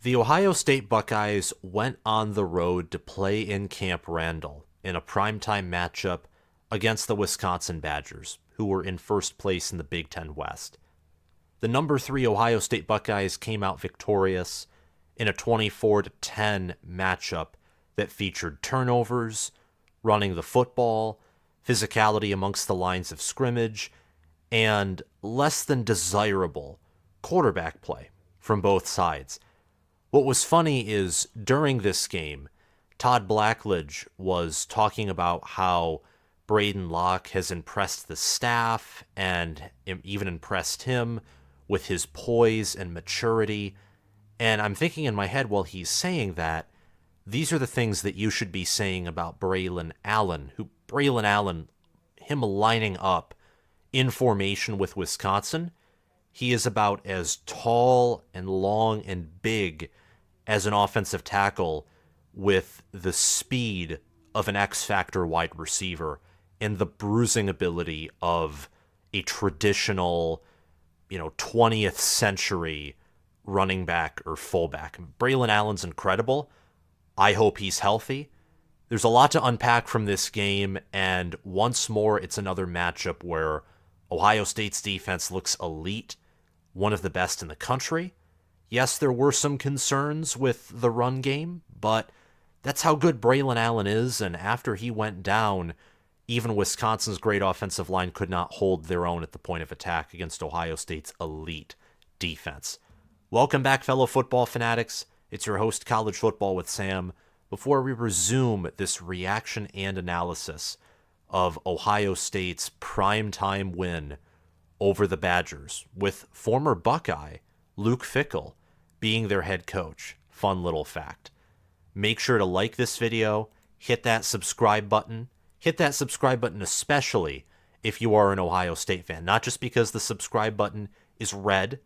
The Ohio State Buckeyes went on the road to play in Camp Randall in a primetime matchup against the Wisconsin Badgers, who were in first place in the Big Ten West. The number 3 Ohio State Buckeyes came out victorious in a 24-10 matchup that featured turnovers, running the football, physicality amongst the lines of scrimmage, and less than desirable quarterback play from both sides. What was funny is during this game, Todd Blackledge was talking about how Braden Locke has impressed the staff and even impressed him with his poise and maturity. And I'm thinking in my head while he's saying that, these are the things that you should be saying about Braelon Allen, him lining up in formation with Wisconsin. He is about as tall and long and big as an offensive tackle with the speed of an X-Factor wide receiver and the bruising ability of a traditional, 20th century running back or fullback. Braelon Allen's incredible. I hope he's healthy. There's a lot to unpack from this game, and once more, it's another matchup where Ohio State's defense looks elite, one of the best in the country. Yes, there were some concerns with the run game, but that's how good Braelon Allen is, and after he went down, even Wisconsin's great offensive line could not hold their own at the point of attack against Ohio State's elite defense. Welcome back, fellow football fanatics. It's your host, College Football with Sam. Before we resume this reaction and analysis of Ohio State's primetime win over the Badgers, with former Buckeye Luke Fickell being their head coach. Fun little fact. Make sure to like this video, hit that subscribe button. Hit that subscribe button especially if you are an Ohio State fan. Not just because the subscribe button is red,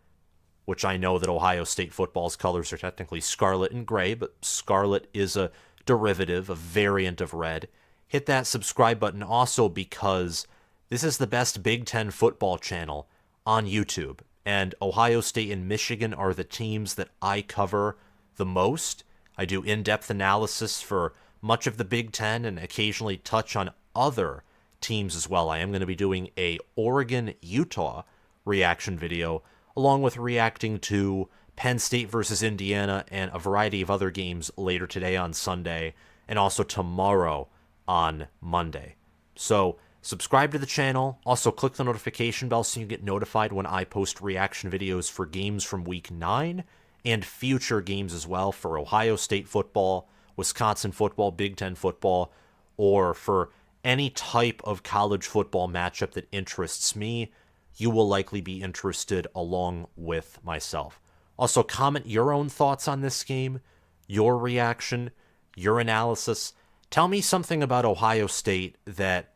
which I know that Ohio State football's colors are technically scarlet and gray, but scarlet is a derivative, a variant of red. Hit that subscribe button also because this is the best Big Ten football channel on YouTube, and Ohio State and Michigan are the teams that I cover the most. I do in-depth analysis for much of the Big Ten and occasionally touch on other teams as well. I am going to be doing a Oregon-Utah reaction video, along with reacting to Penn State versus Indiana and a variety of other games later today on Sunday, and also tomorrow on Monday. So subscribe to the channel. Also click the notification bell so you get notified when I post reaction videos for games from Week 9 and future games as well for Ohio State football, Wisconsin football, Big Ten football, or for any type of college football matchup that interests me. You will likely be interested along with myself. Also, comment your own thoughts on this game, your reaction, your analysis. Tell me something about Ohio State that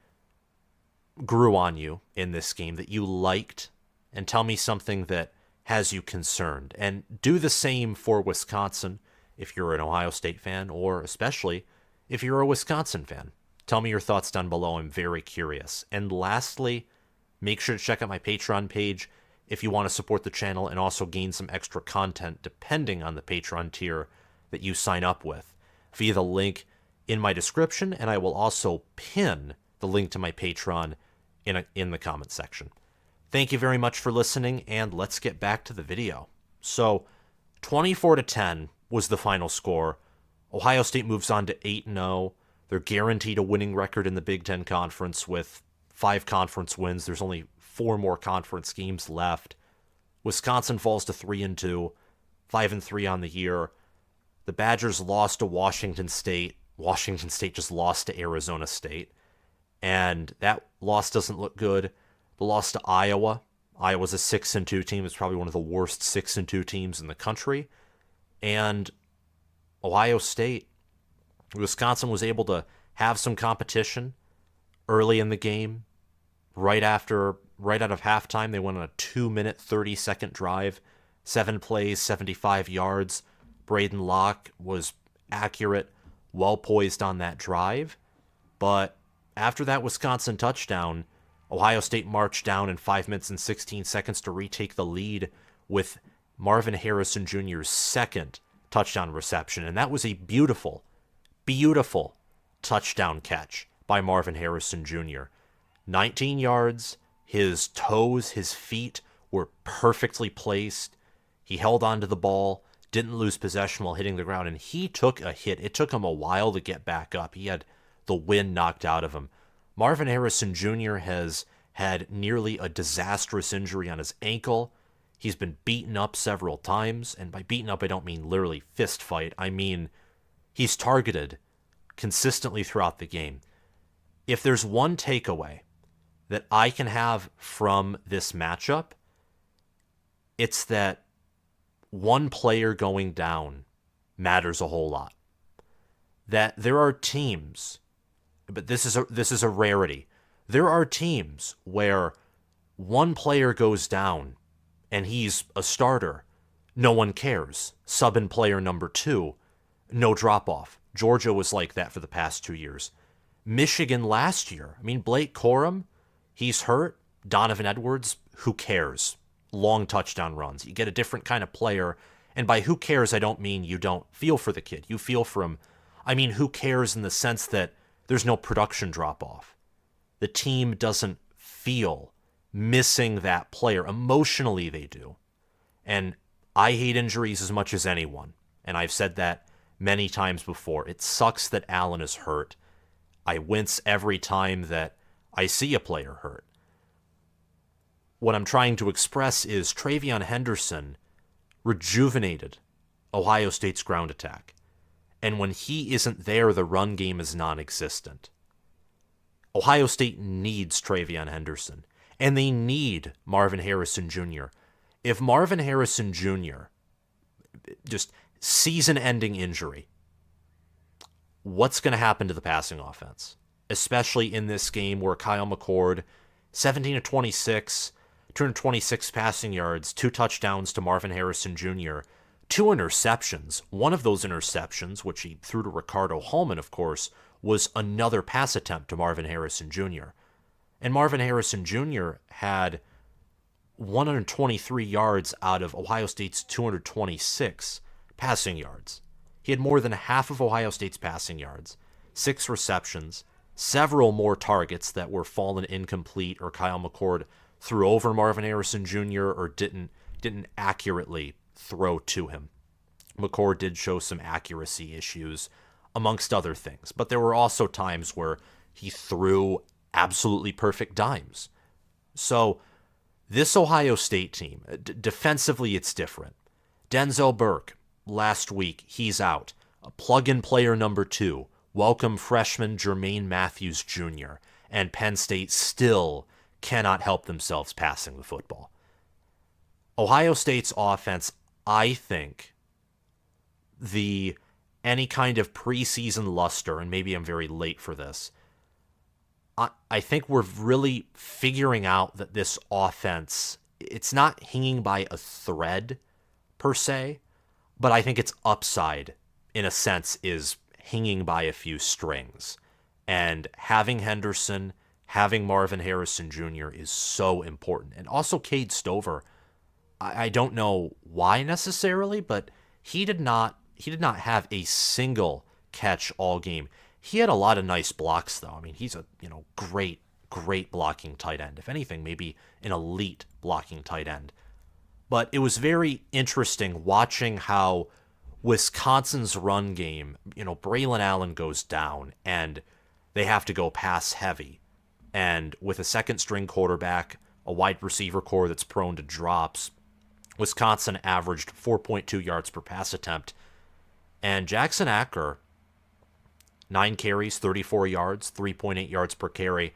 grew on you in this game that you liked, and tell me something that has you concerned. And do the same for Wisconsin if you're an Ohio State fan, or especially if you're a Wisconsin fan. Tell me your thoughts down below. I'm very curious. And lastly, make sure to check out my Patreon page if you want to support the channel and also gain some extra content depending on the Patreon tier that you sign up with via the link in my description, and I will also pin the link to my Patreon in the comment section. Thank you very much for listening, and let's get back to the video. So, 24-10 was the final score. Ohio State moves on to 8-0. They're guaranteed a winning record in the Big Ten Conference with 5 conference wins. There's only 4 more conference games left. Wisconsin falls to 3-2, 5-3 on the year. The Badgers lost to Washington State. Washington State just lost to Arizona State. And that loss doesn't look good. The loss to Iowa. Iowa's a 6-2 team. It's probably one of the worst 6-2 teams in the country. And Ohio State, Wisconsin was able to have some competition early in the game. Right out of halftime, they went on a 2-minute, 30-second drive, 7 plays, 75 yards. Braden Locke was accurate, well poised on that drive. But after that Wisconsin touchdown, Ohio State marched down in 5 minutes and 16 seconds to retake the lead with Marvin Harrison Jr.'s second touchdown reception, and that was a beautiful, beautiful touchdown catch by Marvin Harrison Jr. 19 yards, his toes, his feet were perfectly placed. He held onto the ball, didn't lose possession while hitting the ground, and he took a hit. It took him a while to get back up. He had the wind knocked out of him. Marvin Harrison Jr. has had nearly a disastrous injury on his ankle. He's been beaten up several times, and by beaten up I don't mean literally fist fight. I mean he's targeted consistently throughout the game. If there's one takeaway that I can have from this matchup, it's that one player going down matters a whole lot. That there are teams, but this is a rarity. There are teams where one player goes down and he's a starter. No one cares. Sub in player number 2, no drop off. Georgia was like that for the past 2 years. Michigan last year, I mean, Blake Corum, he's hurt. Donovan Edwards, who cares? Long touchdown runs. You get a different kind of player. And by who cares, I don't mean you don't feel for the kid. You feel for him. I mean, who cares in the sense that there's no production drop off. The team doesn't feel missing that player. Emotionally, they do. And I hate injuries as much as anyone. And I've said that many times before. It sucks that Allen is hurt. I wince every time that I see a player hurt. What I'm trying to express is Trayanum Henderson rejuvenated Ohio State's ground attack. And when he isn't there, the run game is non-existent. Ohio State needs Trayanum Henderson. And they need Marvin Harrison Jr. If Marvin Harrison Jr., just season-ending injury, what's going to happen to the passing offense? Especially in this game where Kyle McCord, 17 of 26, 226 passing yards, 2 touchdowns to Marvin Harrison Jr., 2 interceptions. One of those interceptions, which he threw to Ricardo Holman, of course, was another pass attempt to Marvin Harrison Jr. And Marvin Harrison Jr. had 123 yards out of Ohio State's 226 passing yards. He had more than half of Ohio State's passing yards, 6 receptions, several more targets that were fallen incomplete or Kyle McCord threw over Marvin Harrison Jr. or didn't accurately throw to him. McCord did show some accuracy issues, amongst other things, but there were also times where he threw absolutely perfect dimes. So this Ohio State team, defensively it's different. Denzel Burke, last week, he's out. A plug-in player number 2, welcome freshman Jermaine Matthews Jr., and Penn State still cannot help themselves passing the football. Ohio State's offense, I think, any kind of preseason luster, and maybe I'm very late for this, I think we're really figuring out that this offense, it's not hanging by a thread, per se, but I think its upside, in a sense, is hanging by a few strings. And having Henderson, having Marvin Harrison Jr. is so important. And also Cade Stover, I don't know why necessarily, but he did not have a single catch all game. He had a lot of nice blocks, though. I mean, he's a great blocking tight end. If anything, maybe an elite blocking tight end. But it was very interesting watching how Wisconsin's run game, Braelon Allen goes down and they have to go pass heavy. And with a second string quarterback, a wide receiver core that's prone to drops, Wisconsin averaged 4.2 yards per pass attempt. And Jackson Acker, 9 carries, 34 yards, 3.8 yards per carry.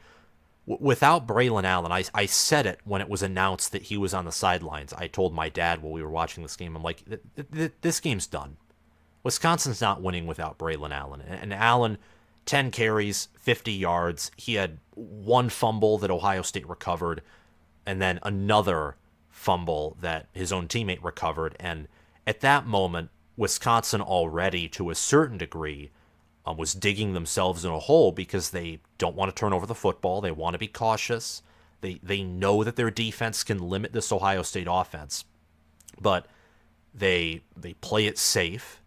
Without Braelon Allen, I said it when it was announced that he was on the sidelines. I told my dad while we were watching this game, I'm like, this game's done. Wisconsin's not winning without Braelon Allen. And Allen, 10 carries, 50 yards. He had 1 fumble that Ohio State recovered, and then another fumble that his own teammate recovered. And at that moment, Wisconsin already, to a certain degree, was digging themselves in a hole because they don't want to turn over the football. They want to be cautious. They know that their defense can limit this Ohio State offense. But They play it safe.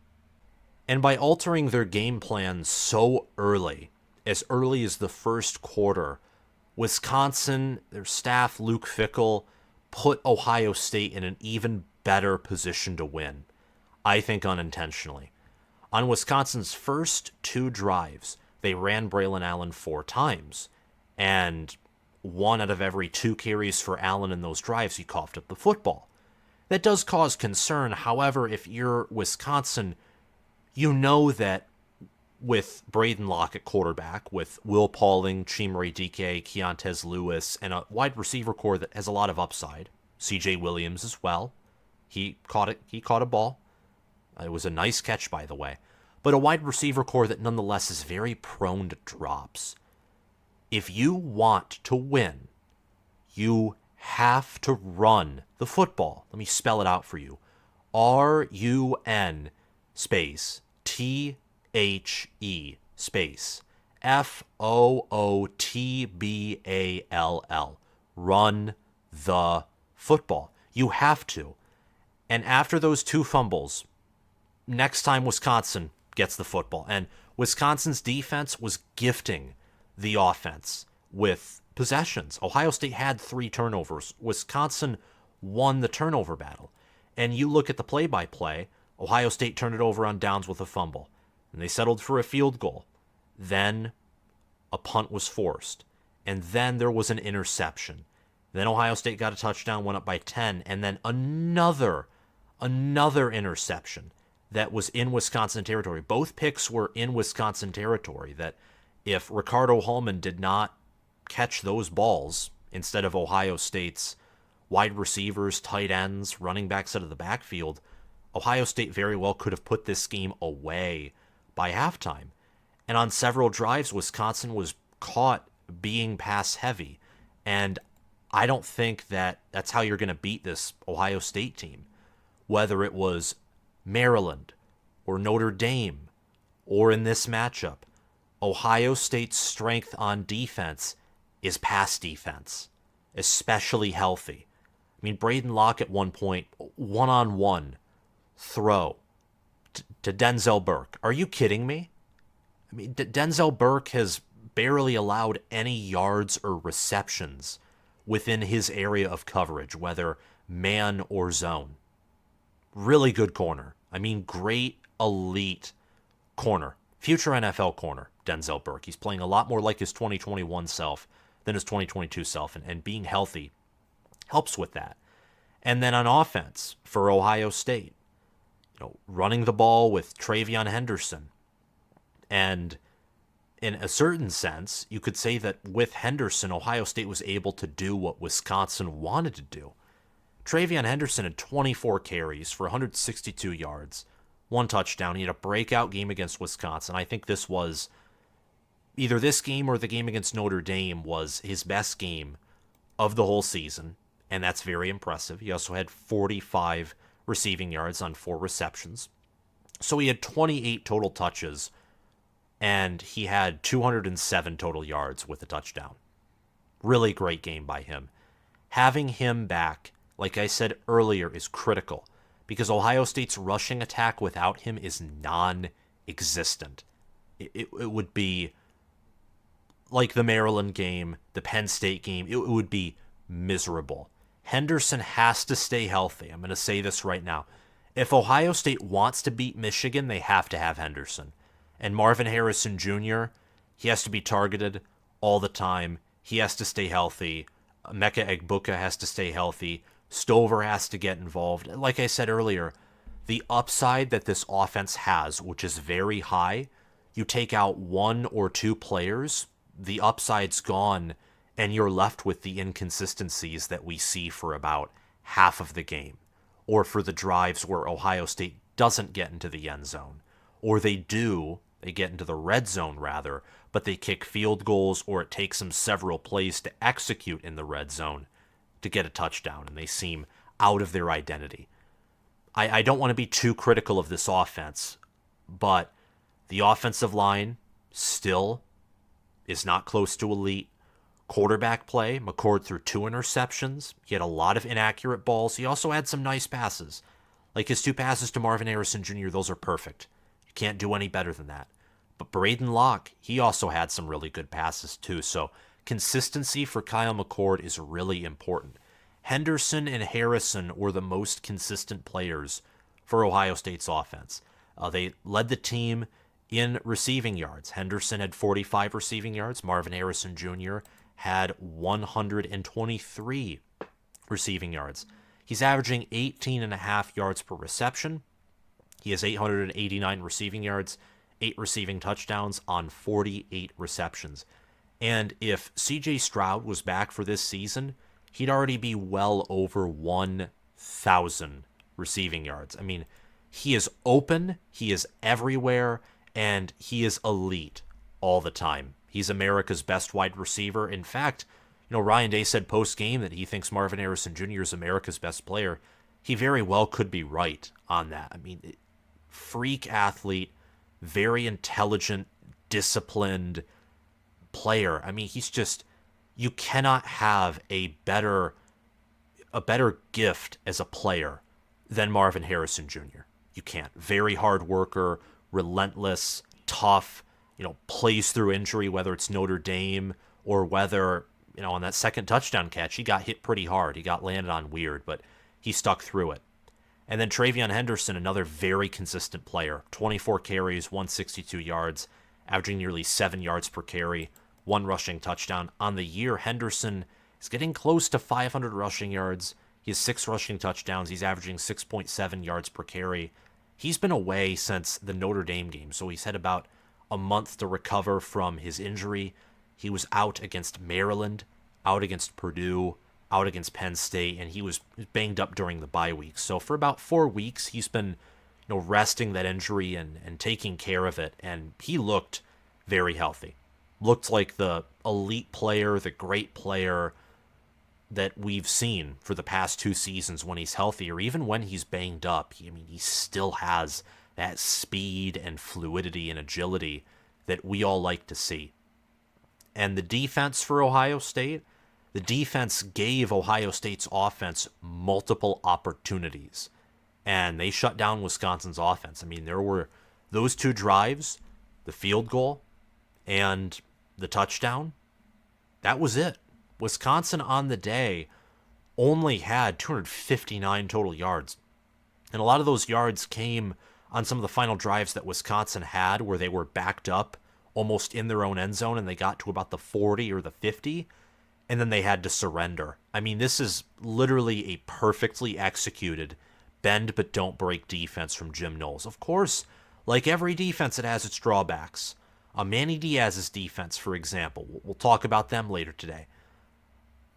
And by altering their game plan so early as the first quarter, Wisconsin, their staff, Luke Fickell, put Ohio State in an even better position to win, I think unintentionally. On Wisconsin's first 2 drives, they ran Braelon Allen 4 times, and 1 out of every 2 carries for Allen in those drives, he coughed up the football. That does cause concern. However, if you're Wisconsin, you know that with Braden Locke at quarterback, with Will Pauling, Chimere Dike, Keontez Lewis, and a wide receiver core that has a lot of upside, CJ Williams as well. He caught a ball. It was a nice catch, by the way. But a wide receiver core that nonetheless is very prone to drops. If you want to win, you have to run the football. Let me spell it out for you. RUN space THE space FOOTBALL. Run the football. You have to. And after those 2 fumbles, next time Wisconsin gets the football. And Wisconsin's defense was gifting the offense with possessions. Ohio State had 3 turnovers. Wisconsin won the turnover battle. And you look at the play-by-play, Ohio State turned it over on downs with a fumble. And they settled for a field goal. Then a punt was forced. And then there was an interception. Then Ohio State got a touchdown, went up by 10. And then another interception that was in Wisconsin territory. Both picks were in Wisconsin territory, that if Ricardo Hallman did not catch those balls instead of Ohio State's wide receivers, tight ends, running backs out of the backfield, Ohio State very well could have put this game away by halftime. And on several drives, Wisconsin was caught being pass heavy. And I don't think that that's how you're going to beat this Ohio State team. Whether it was Maryland or Notre Dame or in this matchup, Ohio State's strength on defense is pass defense, especially healthy. I mean, Braden Locke at one point, one-on-one throw to Denzel Burke. Are you kidding me? I mean, Denzel Burke has barely allowed any yards or receptions within his area of coverage, whether man or zone. Really good corner. I mean, great, elite corner. Future NFL corner, Denzel Burke. He's playing a lot more like his 2021 self than his 2022 self, and being healthy helps with that. And then on offense for Ohio State, running the ball with Trayanum Henderson. And in a certain sense, you could say that with Henderson, Ohio State was able to do what Wisconsin wanted to do. Trayanum Henderson had 24 carries for 162 yards, 1 touchdown. He had a breakout game against Wisconsin. I think this was either this game or the game against Notre Dame was his best game of the whole season, and that's very impressive. He also had 45 receiving yards on 4 receptions. So he had 28 total touches, and he had 207 total yards with a touchdown. Really great game by him. Having him back, like I said earlier, is critical because Ohio State's rushing attack without him is non-existent. It would be like the Maryland game, the Penn State game. It would be miserable. Henderson has to stay healthy. I'm going to say this right now. If Ohio State wants to beat Michigan, they have to have Henderson. And Marvin Harrison Jr., he has to be targeted all the time. He has to stay healthy. Emeka Egbuka has to stay healthy. Stover has to get involved. Like I said earlier, the upside that this offense has, which is very high, you take out 1 or 2 players, the upside's gone, and you're left with the inconsistencies that we see for about half of the game, or for the drives where Ohio State doesn't get into the end zone, or they do, they get into the red zone rather, but they kick field goals, or it takes them several plays to execute in the red zone to get a touchdown, and they seem out of their identity. I don't want to be too critical of this offense, but the offensive line still is not close to elite. Quarterback play, McCord threw 2 interceptions. He had a lot of inaccurate balls. He also had some nice passes. Like his 2 passes to Marvin Harrison Jr., those are perfect. You can't do any better than that. But Braden Locke, he also had some really good passes too. So consistency for Kyle McCord is really important. Henderson and Harrison were the most consistent players for Ohio State's offense. They led the team in receiving yards. Henderson had 45 receiving yards. Marvin Harrison Jr. had 123 receiving yards. He's averaging 18.5 yards per reception. He has 889 receiving yards, 8 receiving touchdowns on 48 receptions. And if CJ Stroud was back for this season, he'd already be well over 1,000 receiving yards. I mean, he is open, he is everywhere, and he is elite all the time. He's America's best wide receiver. In fact, Ryan Day said post-game that he thinks Marvin Harrison Jr. is America's best player. He very well could be right on that. I mean, freak athlete, very intelligent, disciplined player. I mean, he's just, you cannot have a better gift as a player than Marvin Harrison Jr. You can't. Very hard worker, relentless, tough, plays through injury, whether it's Notre Dame or whether, on that second touchdown catch, he got hit pretty hard. He got landed on weird, but he stuck through it. And then Trayanum Henderson, another very consistent player. 24 carries, 162 yards, averaging nearly 7 yards per carry, 1 rushing touchdown. On the year, Henderson is getting close to 500 rushing yards. He has 6 rushing touchdowns. He's averaging 6.7 yards per carry. He's been away since the Notre Dame game, so he's had about a month to recover from his injury. He was out against Maryland, out against Purdue, out against Penn State, and he was banged up during the bye week. So for about 4 weeks, he's been resting that injury and taking care of it, and he looked very healthy. Looked like the elite player, the great player that we've seen for the past 2 seasons when he's healthy, or even when he's banged up. He still has that speed and fluidity and agility that we all like to see. And the defense for Ohio State, the defense gave Ohio State's offense multiple opportunities, and they shut down Wisconsin's offense. I mean, there were those 2 drives, the field goal and the touchdown. That was it. Wisconsin on the day only had 259 total yards. And a lot of those yards came on some of the final drives that Wisconsin had where they were backed up almost in their own end zone and they got to about the 40 or the 50, and then they had to surrender. I mean, this is literally a perfectly executed bend but don't break defense from Jim Knowles. Of course, like every defense, it has its drawbacks. Manny Diaz's defense, for example, we'll talk about them later today.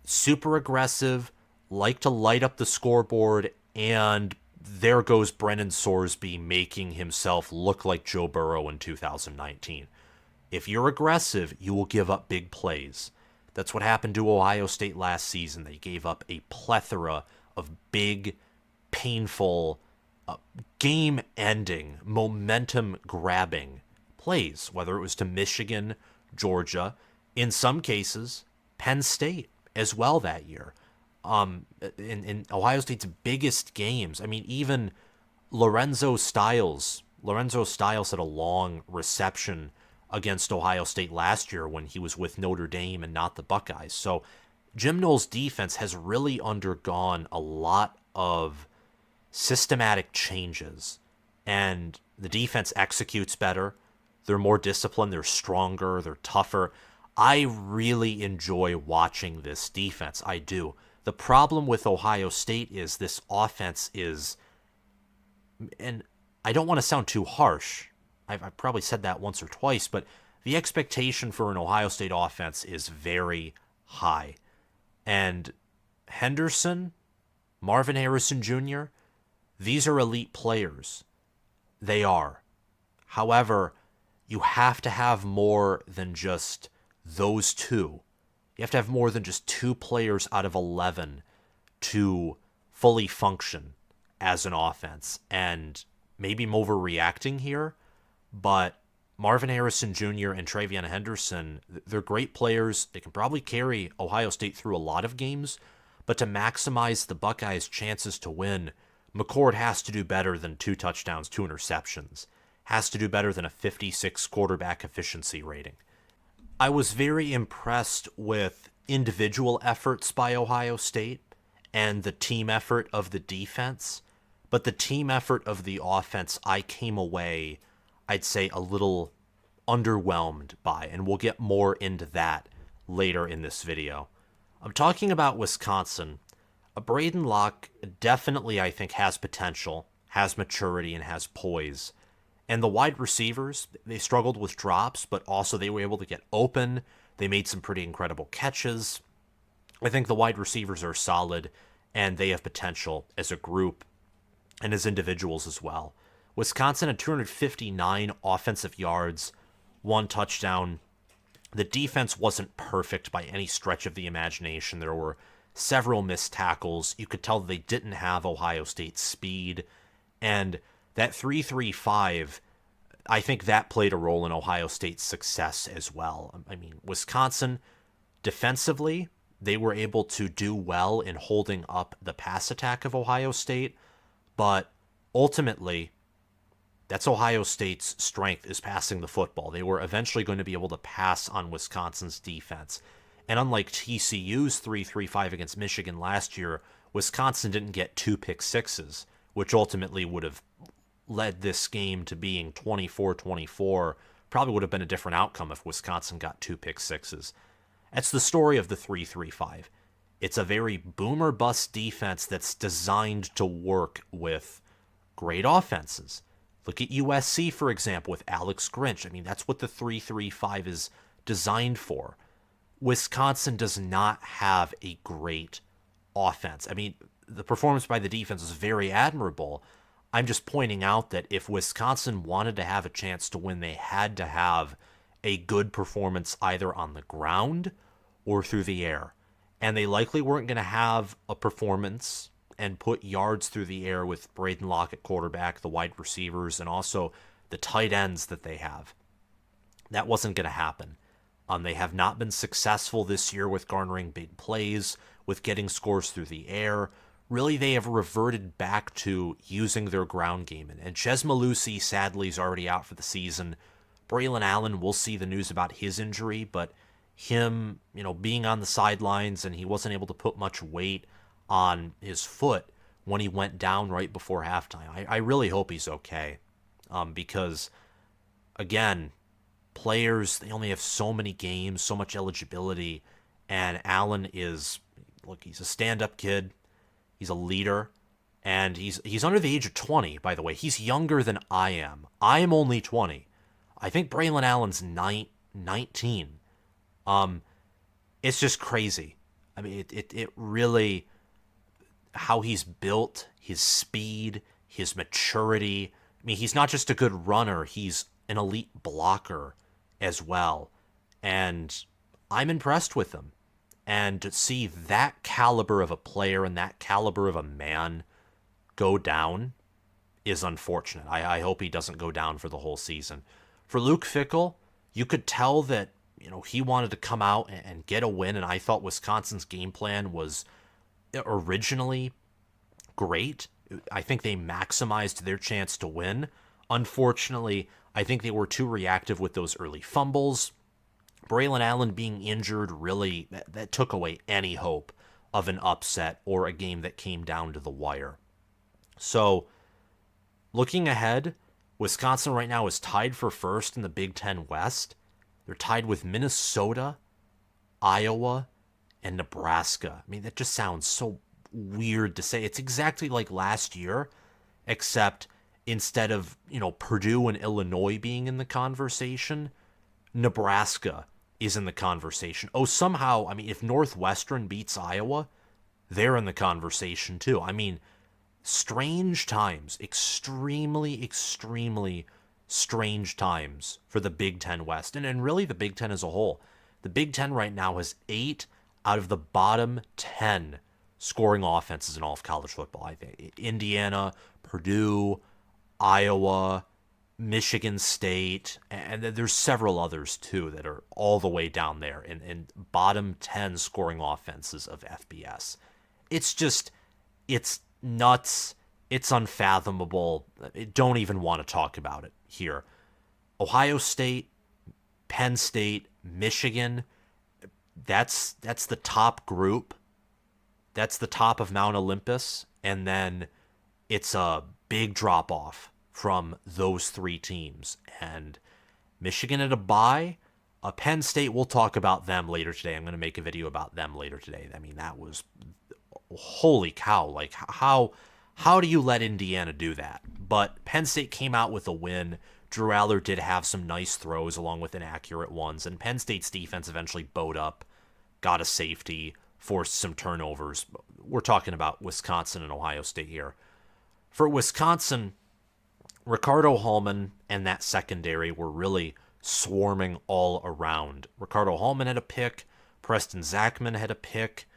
Super aggressive, like to light up the scoreboard, and there goes Brennan Sorsby making himself look like Joe Burrow in 2019. If you're aggressive, you will give up big plays. That's what happened to Ohio State last season. They gave up a plethora of big, painful, game-ending, momentum-grabbing plays, whether it was to Michigan, Georgia, in some cases, Penn State as well that year. In Ohio State's biggest games, I mean, even Lorenzo Styles had a long reception against Ohio State last year when he was with Notre Dame and not the Buckeyes. So Jim Knowles' defense has really undergone a lot of systematic changes, and the defense executes better. They're more disciplined, they're stronger, they're tougher. I really enjoy watching this defense. I do. The problem with Ohio State is this offense is, and I don't want to sound too harsh, I've probably said that once or twice, but the expectation for an Ohio State offense is very high. And Henderson, Marvin Harrison Jr., these are elite players. They are. However, you have to have more than just those 2. You have to have more than just 2 players out of 11 to fully function as an offense. And maybe I'm overreacting here, but Marvin Harrison Jr. and Trayanum Henderson, they're great players. They can probably carry Ohio State through a lot of games, but to maximize the Buckeyes' chances to win, McCord has to do better than 2 touchdowns, 2 interceptions. Has to do better than a 56 quarterback efficiency rating. I was very impressed with individual efforts by Ohio State and the team effort of the defense. But the team effort of the offense, I came away, I'd say, a little underwhelmed by. And we'll get more into that later in this video. I'm talking about Wisconsin. Braden Locke definitely, I think, has potential, has maturity, and has poise. And the wide receivers, they struggled with drops, but also they were able to get open. They made some pretty incredible catches. I think the wide receivers are solid, and they have potential as a group and as individuals as well. Wisconsin had 259 offensive yards, 1 touchdown. The defense wasn't perfect by any stretch of the imagination. There were several missed tackles. You could tell they didn't have Ohio State's speed. And that 3-3-5, I think that played a role in Ohio State's success as well. I mean, Wisconsin, defensively, they were able to do well in holding up the pass attack of Ohio State. But ultimately, that's Ohio State's strength, is passing the football. They were eventually going to be able to pass on Wisconsin's defense. And unlike TCU's 3-3-5 against Michigan last year, Wisconsin didn't get 2 pick sixes, which ultimately would have led this game to being 24-24. Probably would have been a different outcome if Wisconsin got 2 pick sixes. That's the story of the 3-3-5. It's a very boomer bust defense that's designed to work with great offenses. Look at USC, for example, with Alex Grinch. I mean, that's what the 3-3-5 is designed for. Wisconsin does not have a great offense. I mean, the performance by the defense is very admirable. I'm just pointing out that if Wisconsin wanted to have a chance to win, they had to have a good performance either on the ground or through the air. And they likely weren't going to have a performance and put yards through the air with Braden Locke at quarterback, the wide receivers, and also the tight ends that they have. That wasn't going to happen. They have not been successful this year with garnering big plays, with getting scores through the air. Really, they have reverted back to using their ground game. And Chez Mellusi, sadly, is already out for the season. Braelon Allen, we'll see the news about his injury, but him, being on the sidelines, and he wasn't able to put much weight on his foot when he went down right before halftime. I really hope he's okay, because, again, players, they only have so many games, so much eligibility, and Allen is, he's a stand-up kid, he's a leader, and he's under the age of 20, by the way. He's younger than I am. I am only 20. I think Braelon Allen's 19. It's just crazy. I mean, it really, how he's built, his speed, his maturity. I mean, he's not just a good runner, he's an elite blocker as well. And I'm impressed with him. And to see that caliber of a player and that caliber of a man go down is unfortunate. I hope he doesn't go down for the whole season. For Luke Fickell, you could tell that, he wanted to come out and get a win, and I thought Wisconsin's game plan was originally great. I think they maximized their chance to win. Unfortunately, I think they were too reactive with those early fumbles. Braelon Allen being injured really, that took away any hope of an upset or a game that came down to the wire. So, looking ahead, Wisconsin right now is tied for first in the Big Ten West. They're tied with Minnesota, Iowa, and Nebraska. I mean, that just sounds so weird to say. It's exactly like last year, except instead of, Purdue and Illinois being in the conversation, Nebraska is in the conversation. Oh, somehow, I mean, if Northwestern beats Iowa, they're in the conversation too. I mean, strange times, extremely, extremely strange times for the Big Ten West, and really the Big Ten as a whole. The Big Ten right now has 8 out of the bottom 10 scoring offenses in all of college football. I think Indiana, Purdue, Iowa, Michigan State, and there's several others too that are all the way down there in bottom 10 scoring offenses of FBS. It's nuts, It's unfathomable. I don't even want to talk about it here. Ohio State, Penn State, Michigan, that's the top group. That's the top of Mount Olympus, and then it's a big drop off from those three teams. And Michigan at a bye. Penn State, we'll talk about them later today. I'm going to make a video about them later today. I mean, that was holy cow. Like, how do you let Indiana do that? But Penn State came out with a win. Drew Aller did have some nice throws along with inaccurate ones, and Penn State's defense eventually bowed up, got a safety, forced some turnovers. We're talking about Wisconsin and Ohio State here. For Wisconsin, Ricardo Hallman and that secondary were really swarming all around. Ricardo Hallman had a pick. Preston Zachman had a pick.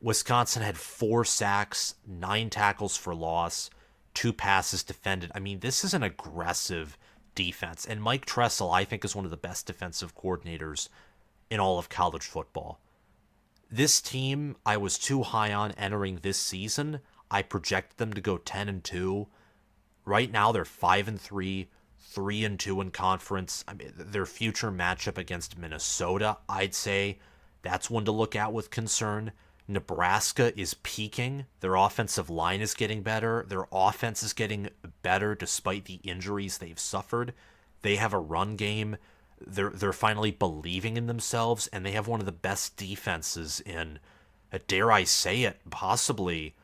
Wisconsin had 4 sacks, 9 tackles for loss, 2 passes defended. I mean, this is an aggressive defense. And Mike Tressel, I think, is one of the best defensive coordinators in all of college football. This team, I was too high on entering this season. I projected them to go 10-2. Right now, they're 5-3, 3-2 in conference. I mean, their future matchup against Minnesota, I'd say that's one to look at with concern. Nebraska is peaking. Their offensive line is getting better. Their offense is getting better despite the injuries they've suffered. They have a run game. They're finally believing in themselves, and they have one of the best defenses in, dare I say it, possibly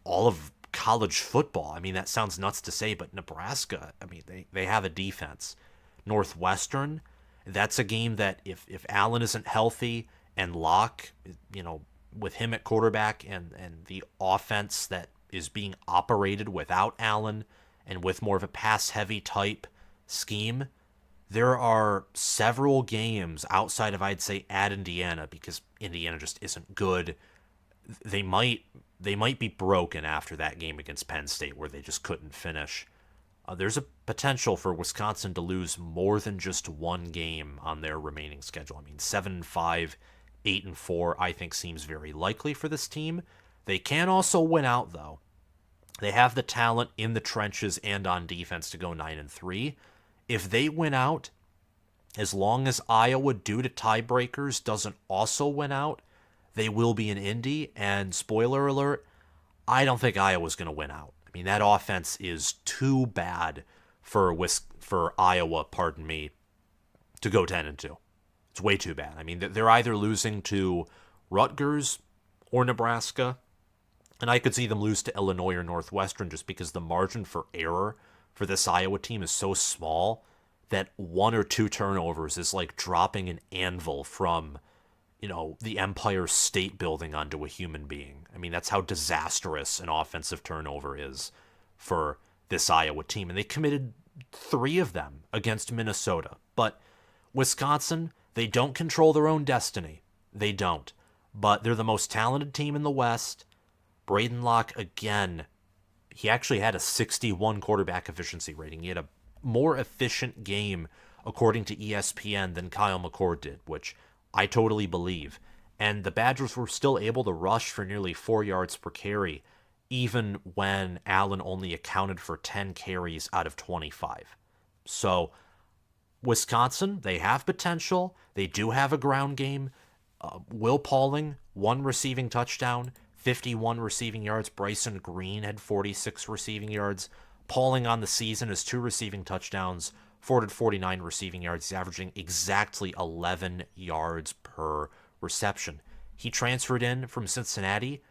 all of college football. I mean, that sounds nuts to say, but Nebraska, I mean, they have a defense. Northwestern, that's a game that if Allen isn't healthy and Locke, with him at quarterback and the offense that is being operated without Allen and with more of a pass-heavy type scheme, there are several games outside of, I'd say, at Indiana, because Indiana just isn't good. They might be broken after that game against Penn State where they just couldn't finish. There's a potential for Wisconsin to lose more than just one game on their remaining schedule. I mean, 7-5, 8-4, I think seems very likely for this team. They can also win out, though. They have the talent in the trenches and on defense to go 9-3. If they win out, as long as Iowa, due to tiebreakers, doesn't also win out, they will be in Indy. And spoiler alert, I don't think Iowa's going to win out. I mean, that offense is too bad for Iowa, to go 10-2. It's way too bad. I mean, they're either losing to Rutgers or Nebraska, and I could see them lose to Illinois or Northwestern just because the margin for error for this Iowa team is so small that 1 or 2 turnovers is like dropping an anvil from, the Empire State Building onto a human being. I mean, that's how disastrous an offensive turnover is for this Iowa team. And they committed 3 of them against Minnesota. But Wisconsin, they don't control their own destiny. They don't. But they're the most talented team in the West. Braden Locke, again, he actually had a 61 quarterback efficiency rating. He had a more efficient game, according to ESPN, than Kyle McCord did, which I totally believe. And the Badgers were still able to rush for nearly 4 yards per carry, even when Allen only accounted for 10 carries out of 25. So, Wisconsin, they have potential. They do have a ground game. Will Pauling, 1 receiving touchdown, 51 receiving yards. Bryson Green had 46 receiving yards. Pauling on the season has 2 receiving touchdowns, 449 receiving yards. He's averaging exactly 11 yards per reception. He transferred in from Cincinnati.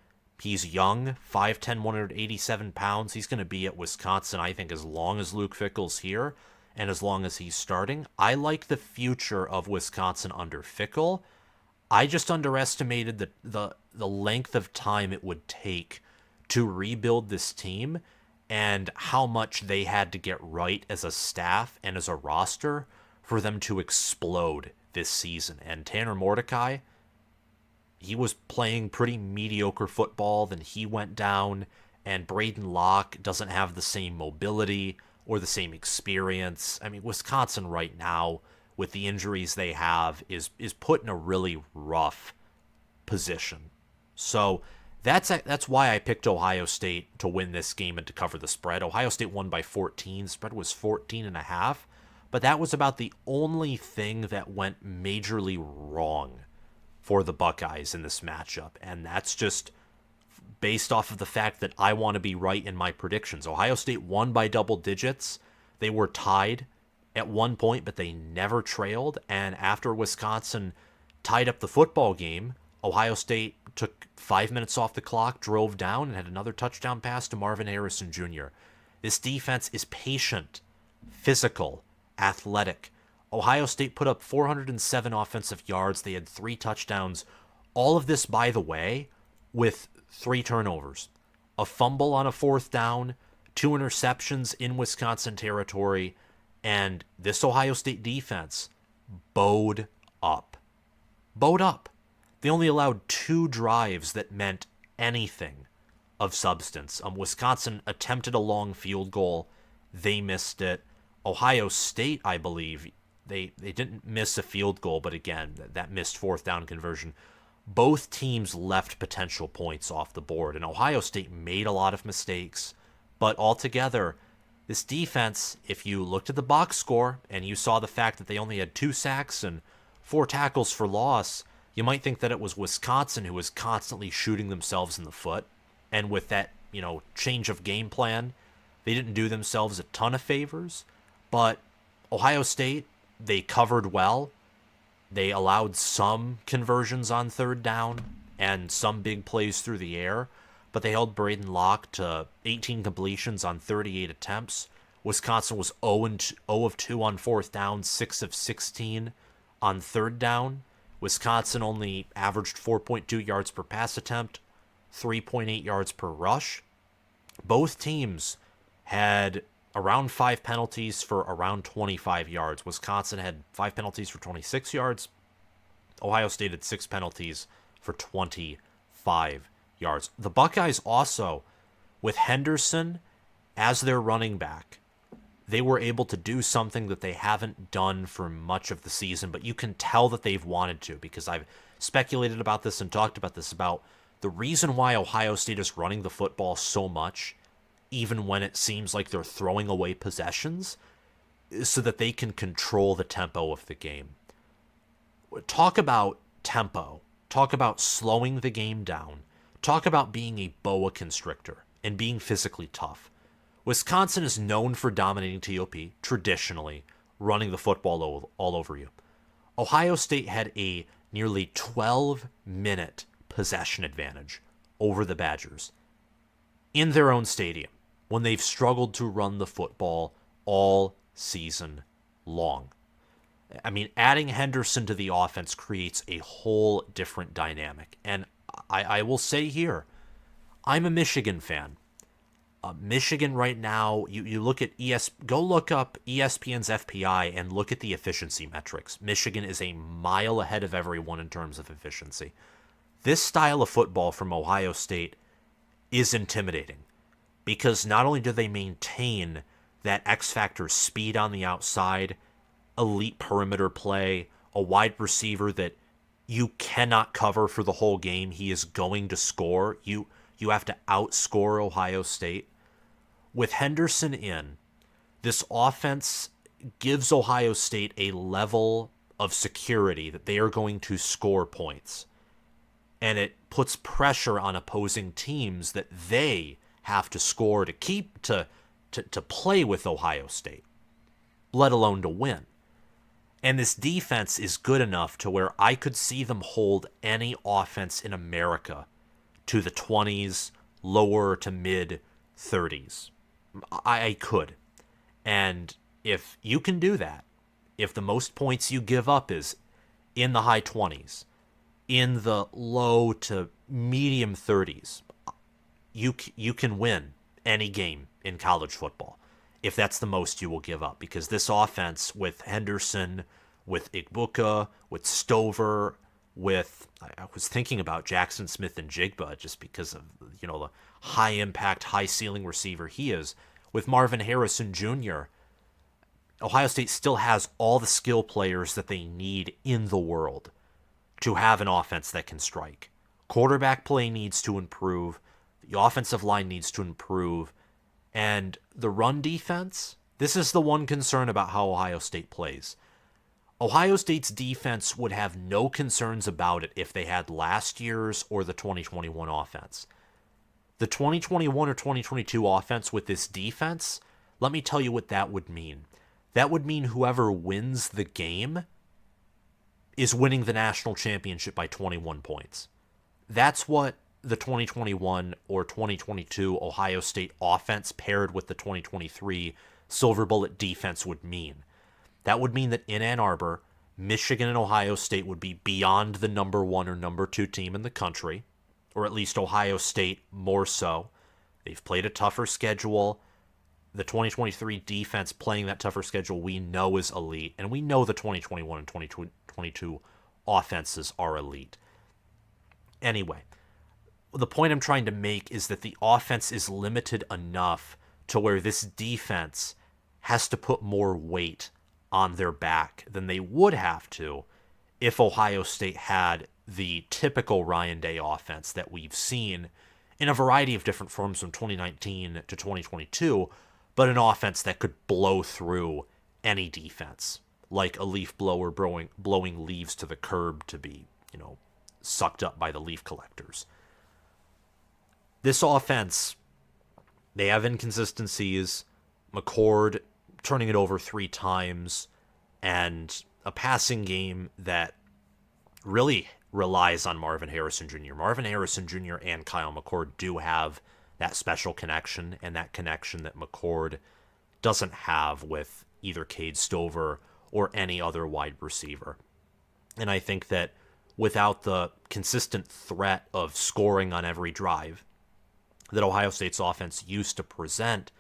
He's young, 5'10", 187 pounds. He's going to be at Wisconsin, I think, as long as Luke Fickell's here and as long as he's starting. I like the future of Wisconsin under Fickell. I just underestimated the length of time it would take to rebuild this team and how much they had to get right as a staff and as a roster for them to explode this season. And Tanner Mordecai, he was playing pretty mediocre football, then he went down, and Braden Locke doesn't have the same mobility or the same experience. I mean, Wisconsin right now, with the injuries they have, is put in a really rough position. So That's why I picked Ohio State to win this game and to cover the spread. Ohio State won by 14. The spread was 14.5. But that was about the only thing that went majorly wrong for the Buckeyes in this matchup. And that's just based off of the fact that I want to be right in my predictions. Ohio State won by double digits. They were tied at one point, but they never trailed. And after Wisconsin tied up the football game, Ohio State took 5 minutes off the clock, drove down, and had another touchdown pass to Marvin Harrison Jr. This defense is patient, physical, athletic. Ohio State put up 407 offensive yards. They had 3 touchdowns. All of this, by the way, with 3 turnovers. A fumble on a 4th down, 2 interceptions in Wisconsin territory, and this Ohio State defense bowed up. Bowed up. They only allowed 2 drives that meant anything of substance. Wisconsin attempted a long field goal. They missed it. Ohio State, I believe, they didn't miss a field goal, but again, that missed 4th down conversion. Both teams left potential points off the board, and Ohio State made a lot of mistakes. But altogether, this defense, if you looked at the box score and you saw the fact that they only had 2 sacks and 4 tackles for loss, you might think that it was Wisconsin who was constantly shooting themselves in the foot. And with that, change of game plan, they didn't do themselves a ton of favors. But Ohio State, they covered well. They allowed some conversions on 3rd down and some big plays through the air. But they held Braden Locke to 18 completions on 38 attempts. Wisconsin was 0 of 2 on 4th down, 6 of 16 on 3rd down. Wisconsin only averaged 4.2 yards per pass attempt, 3.8 yards per rush. Both teams had around 5 penalties for around 25 yards. Wisconsin had 5 penalties for 26 yards. Ohio State had 6 penalties for 25 yards. The Buckeyes also, with Henderson as their running back, they were able to do something that they haven't done for much of the season, but you can tell that they've wanted to, because I've speculated about this and talked about this, about the reason why Ohio State is running the football so much, even when it seems like they're throwing away possessions, is so that they can control the tempo of the game. Talk about tempo. Talk about slowing the game down. Talk about being a boa constrictor and being physically tough. Wisconsin is known for dominating TOP, traditionally, running the football all over you. Ohio State had a nearly 12-minute possession advantage over the Badgers in their own stadium when they've struggled to run the football all season long. I mean, adding Henderson to the offense creates a whole different dynamic. And I will say here, I'm a Michigan fan. Michigan right now, you look at go look up ESPN's FPI and look at the efficiency metrics. Michigan is a mile ahead of everyone in terms of efficiency. This style of football from Ohio State is intimidating because not only do they maintain that X-factor speed on the outside, elite perimeter play, a wide receiver that you cannot cover for the whole game. He is going to score. You have to outscore Ohio State. With Henderson in, this offense gives Ohio State a level of security that they are going to score points. And it puts pressure on opposing teams that they have to score to keep to play with Ohio State, let alone to win. And this defense is good enough to where I could see them hold any offense in America to the 20s, lower to mid 30s. I could. And if you can do that, if the most points you give up is in the high 20s, in the low to medium 30s, you can win any game in college football if that's the most you will give up. Because this offense with Henderson, with Igbuka, with Stover, with, I was thinking about Jackson Smith and Jigba just because of, the high impact, high ceiling receiver he is. With Marvin Harrison Jr., Ohio State still has all the skill players that they need in the world to have an offense that can strike. quarterback play needs to improve. The offensive line needs to improve. And the run defense, this is the one concern about how Ohio State plays. Ohio State's defense would have no concerns about it if they had last year's or the 2021 offense. The 2021 or 2022 offense with this defense, let me tell you what that would mean. That would mean whoever wins the game is winning the national championship by 21 points. That's what the 2021 or 2022 Ohio State offense paired with the 2023 Silver Bullet defense would mean. That would mean that in Ann Arbor, Michigan and Ohio State would be beyond the number 1 or number 2 team in the country, or at least Ohio State more so. They've played a tougher schedule. The 2023 defense playing that tougher schedule we know is elite, and we know the 2021 and 2022 offenses are elite. Anyway, the point I'm trying to make is that the offense is limited enough to where this defense has to put more weight on their back than they would have to if Ohio State had the typical Ryan Day offense that we've seen in a variety of different forms from 2019 to 2022, but an offense that could blow through any defense, like a leaf blower blowing leaves to the curb to be, sucked up by the leaf collectors. This offense, they have inconsistencies. McCord turning it over 3 times, and a passing game that really relies on Marvin Harrison Jr. Marvin Harrison Jr. and Kyle McCord do have that special connection, and that connection that McCord doesn't have with either Cade Stover or any other wide receiver. And I think that without the consistent threat of scoring on every drive that Ohio State's offense used to present,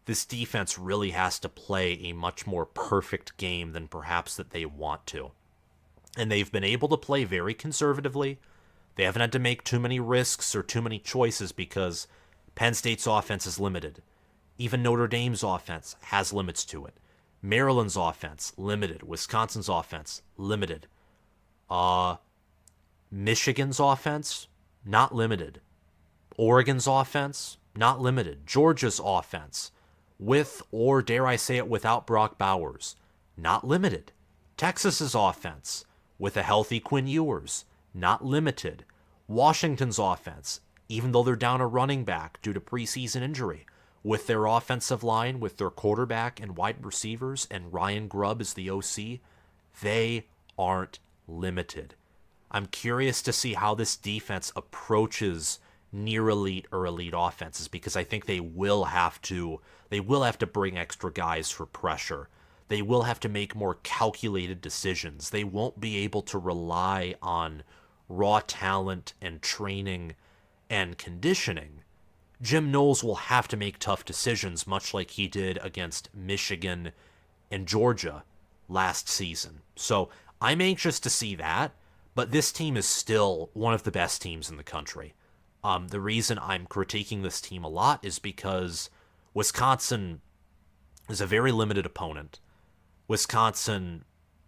this defense really has to play a much more perfect game than perhaps that they want to. And they've been able to play very conservatively. They haven't had to make too many risks or too many choices because Penn State's offense is limited. Even Notre Dame's offense has limits to it. Maryland's offense, limited. Wisconsin's offense, limited. Michigan's offense, not limited. Oregon's offense, not limited. Georgia's offense, with, or dare I say it, without Brock Bowers, not limited. Texas's offense, with a healthy Quinn Ewers, not limited. Washington's offense, even though they're down a running back due to preseason injury, with their offensive line, with their quarterback and wide receivers, and Ryan Grubb as the OC, they aren't limited. I'm curious to see how this defense approaches near elite or elite offenses, because I think they will have to bring extra guys for pressure. They will have to make more calculated decisions. They won't be able to rely on raw talent and training and conditioning. Jim Knowles will have to make tough decisions, much like he did against Michigan and Georgia last season. So I'm anxious to see that, but this team is still one of the best teams in the country. The reason I'm critiquing this team a lot is because Wisconsin is a very limited opponent. Wisconsin,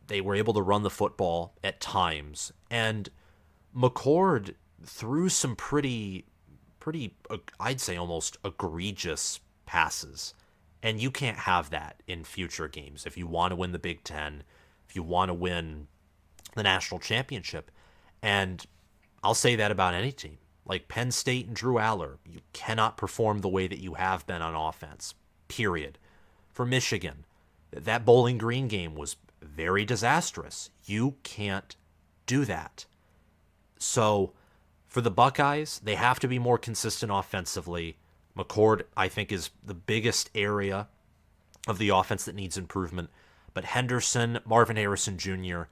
they were able to run the football at times, and McCord threw some pretty, I'd say almost egregious passes, and you can't have that in future games if you want to win the Big Ten, if you want to win the national championship. And I'll say that about any team. Like Penn State and Drew Aller, you cannot perform the way that you have been on offense, period. For Michigan, that Bowling Green game was very disastrous. You can't do that. So for the Buckeyes, they have to be more consistent offensively. McCord, I think, is the biggest area of the offense that needs improvement. But Henderson, Marvin Harrison Jr.,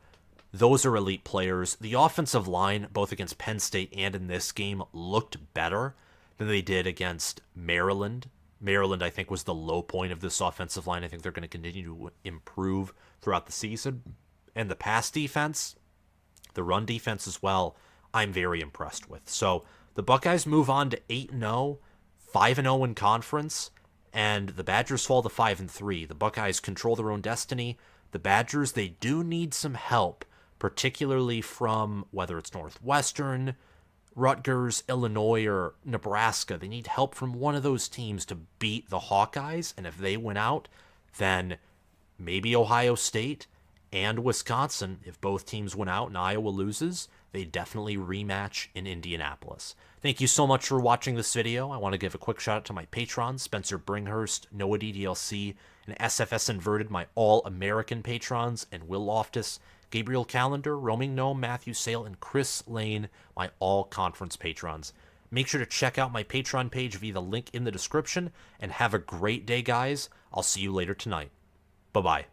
those are elite players. The offensive line, both against Penn State and in this game, looked better than they did against Maryland. Maryland, I think, was the low point of this offensive line. I think they're going to continue to improve throughout the season. And the pass defense, the run defense as well, I'm very impressed with. So the Buckeyes move on to 8-0, 5-0 in conference, and the Badgers fall to 5-3. The Buckeyes control their own destiny. The Badgers, they do need some help, particularly from whether it's Northwestern, Rutgers, Illinois, or Nebraska. They need help from one of those teams to beat the Hawkeyes, and if they win out, then maybe Ohio State and Wisconsin, if both teams win out and Iowa loses, they definitely rematch in Indianapolis. Thank you so much for watching this video. I want to give a quick shout out to my patrons, Spencer Bringhurst, Noah DDLC, and SFS Inverted, my all-American patrons, and Will Loftus, Gabriel Calendar, Roaming Gnome, Matthew Sale, and Chris Lane, my all-conference patrons. Make sure to check out my Patreon page via the link in the description, and have a great day, guys. I'll see you later tonight. Bye-bye.